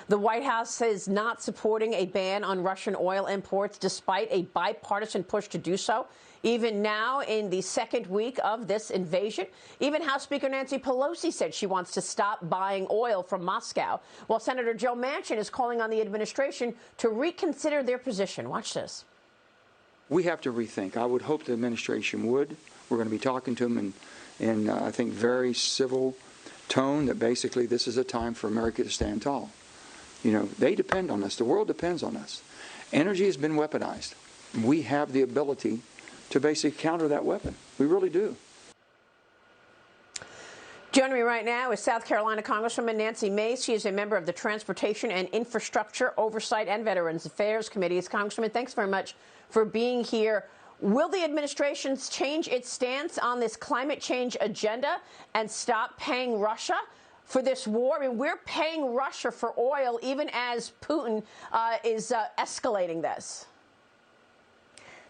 The White House is not supporting a ban on Russian oil imports despite a bipartisan push to do so. Even now, in the second week of this invasion, even House Speaker Nancy Pelosi said she wants to stop buying oil from Moscow, while Senator Joe Manchin is calling on the administration to reconsider their position. Watch this. We have to rethink. I would hope the administration would. We're going to be talking to them in I think, very civil tone that basically this is a time for America to stand tall. You know, they depend on us. The world depends on us. Energy has been weaponized. We have the ability to basically counter that weapon. We really do. Joining me right now is South Carolina Congresswoman Nancy Mace. She is a member of the Transportation and Infrastructure Oversight and Veterans Affairs Committees. Congresswoman, thanks very much for being here. Will the administration change its stance on this climate change agenda and stop paying Russia for this war? I mean, we're paying Russia for oil even as Putin is escalating this.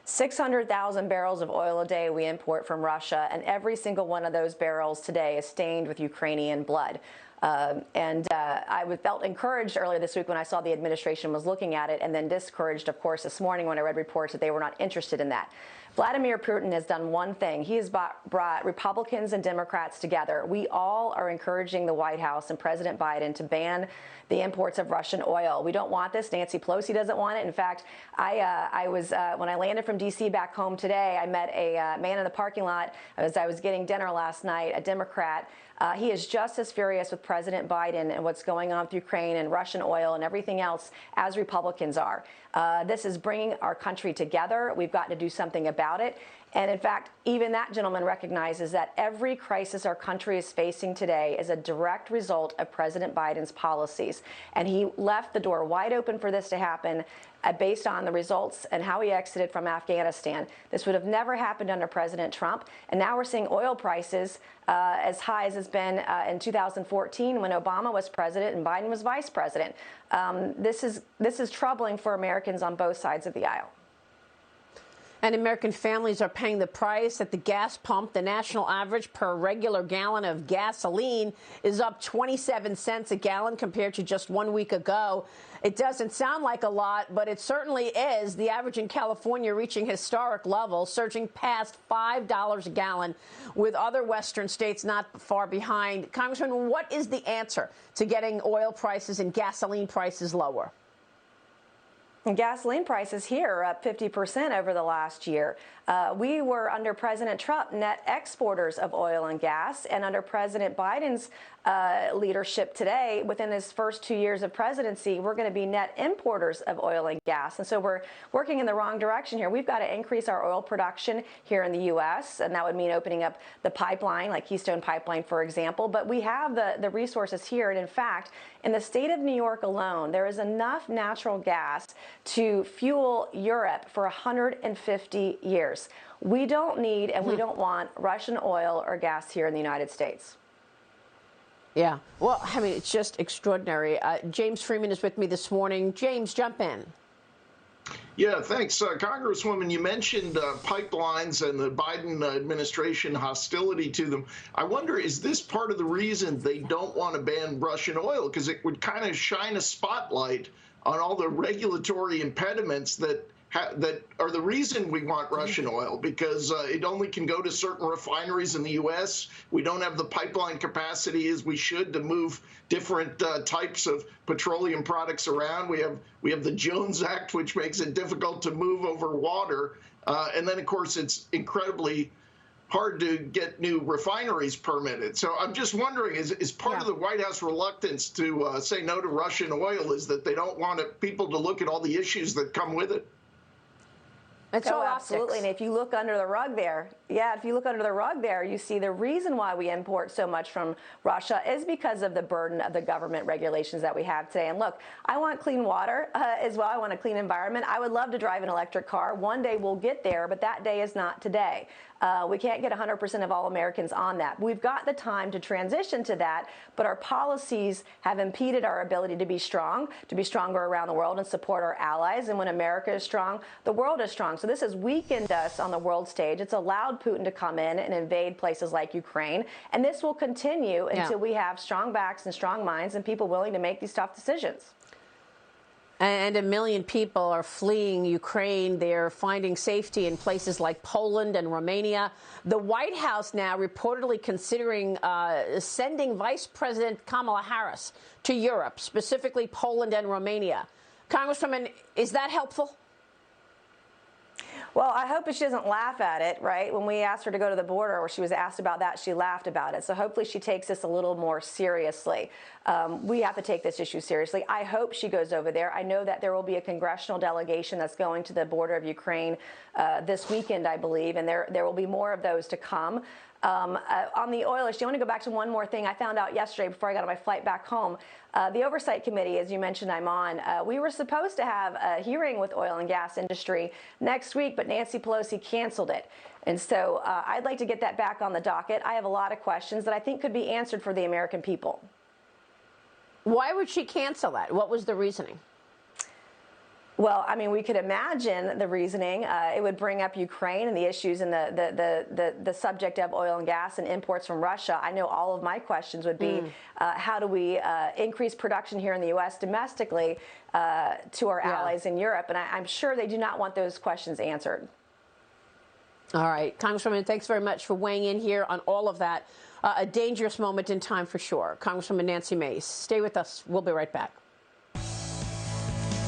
600,000 barrels of oil a day we import from Russia, and every single one of those barrels today is stained with Ukrainian blood. I felt encouraged earlier this week when I saw the administration was looking at it, and then discouraged, of course, this morning when I read reports that they were not interested in that. Vladimir Putin has done one thing. He has brought Republicans and Democrats together. We all are encouraging the White House and President Biden to ban the imports of Russian oil. We don't want this. Nancy Pelosi doesn't want it. In fact, when I landed from D.C. back home today, I met a man in the parking lot as I was getting dinner last night, a Democrat. He is just as furious with President Biden and what's going on with Ukraine and Russian oil and everything else as Republicans are. This is bringing our country together. We've got to do something about it. And in fact, even that gentleman recognizes that every crisis our country is facing today is a direct result of President Biden's policies. And he left the door wide open for this to happen based on the results and how he exited from Afghanistan. This would have never happened under President Trump. And now we're seeing oil prices as high as it's been in 2014 when Obama was president and Biden was vice president. This is troubling for Americans on both sides of the aisle. And American families are paying the price at the gas pump. The national average per regular gallon of gasoline is up 27 cents a gallon compared to just 1 week ago. It doesn't sound like a lot, but it certainly is. The average in California reaching historic levels, surging past $5 a gallon, with other western states not far behind. Congressman, what is the answer to getting oil prices and gasoline prices lower? And gasoline prices here are up 50% over the last year. We were, under President Trump, net exporters of oil and gas. And under President Biden's leadership today, within his first 2 years of presidency, we're going to be net importers of oil and gas. And so we're working in the wrong direction here. We've got to increase our oil production here in the U.S., and that would mean opening up the pipeline, like Keystone Pipeline, for example. But we have the resources here. And in fact, in the state of New York alone, there is enough natural gas to fuel Europe for 150 years. We don't need and we don't want Russian oil or gas here in the United States. Yeah, well, I mean, it's just extraordinary. James Freeman is with me this morning. James, jump in. Yeah, thanks. Congresswoman, you mentioned pipelines and the Biden administration hostility to them. I wonder, is this part of the reason they don't want to ban Russian oil? Because it would kind of shine a spotlight on all the regulatory impediments that are the reason we want Russian oil, because it only can go to certain refineries in the U.S. We don't have the pipeline capacity as we should to move different types of petroleum products around. We have the Jones Act, which makes it difficult to move over water. And then, of course, it's incredibly hard to get new refineries permitted. So I'm just wondering, is part of the White House reluctance to say no to Russian oil is that they don't want people to look at all the issues that come with it? It's all absolutely. And if you look under the rug there, you see the reason why we import so much from Russia is because of the burden of the government regulations that we have today. And look, I want clean water as well. I want a clean environment. I would love to drive an electric car. One day we'll get there, but that day is not today. We can't get 100% of all Americans on that. We've got the time to transition to that, but our policies have impeded our ability to be strong, to be stronger around the world and support our allies. And when America is strong, the world is strong. So So this has weakened us on the world stage. It's allowed Putin to come in and invade places like Ukraine. And this will continue until we have strong backs and strong minds and people willing to make these tough decisions. And 1 million people are fleeing Ukraine. They're finding safety in places like Poland and Romania. The White House now reportedly considering sending Vice President Kamala Harris to Europe, specifically Poland and Romania. Congresswoman, is that helpful? Well, I hope that she doesn't laugh at it, right? When we asked her to go to the border or she was asked about that, she laughed about it. So hopefully she takes this a little more seriously. We have to take this issue seriously. I hope she goes over there. I know that there will be a congressional delegation that's going to the border of Ukraine this weekend, I believe, and there will be more of those to come. On the oil issue, I want to go back to one more thing I found out yesterday before I got on my flight back home. The Oversight Committee, as you mentioned, I'm on. We were supposed to have a hearing with oil and gas industry next week, but Nancy Pelosi canceled it. And so I'd like to get that back on the docket. I have a lot of questions that I think could be answered for the American people. Why would she cancel that? What was the reasoning? Well, I mean, we could imagine the reasoning. It would bring up Ukraine and the issues and the subject of oil and gas and imports from Russia. I know all of my questions would be, how do we increase production here in the U.S. domestically to our allies in Europe? And I'm sure they do not want those questions answered. All right. Congresswoman, thanks very much for weighing in here on all of that. A dangerous moment in time for sure. Congresswoman Nancy Mace, stay with us. We'll be right back.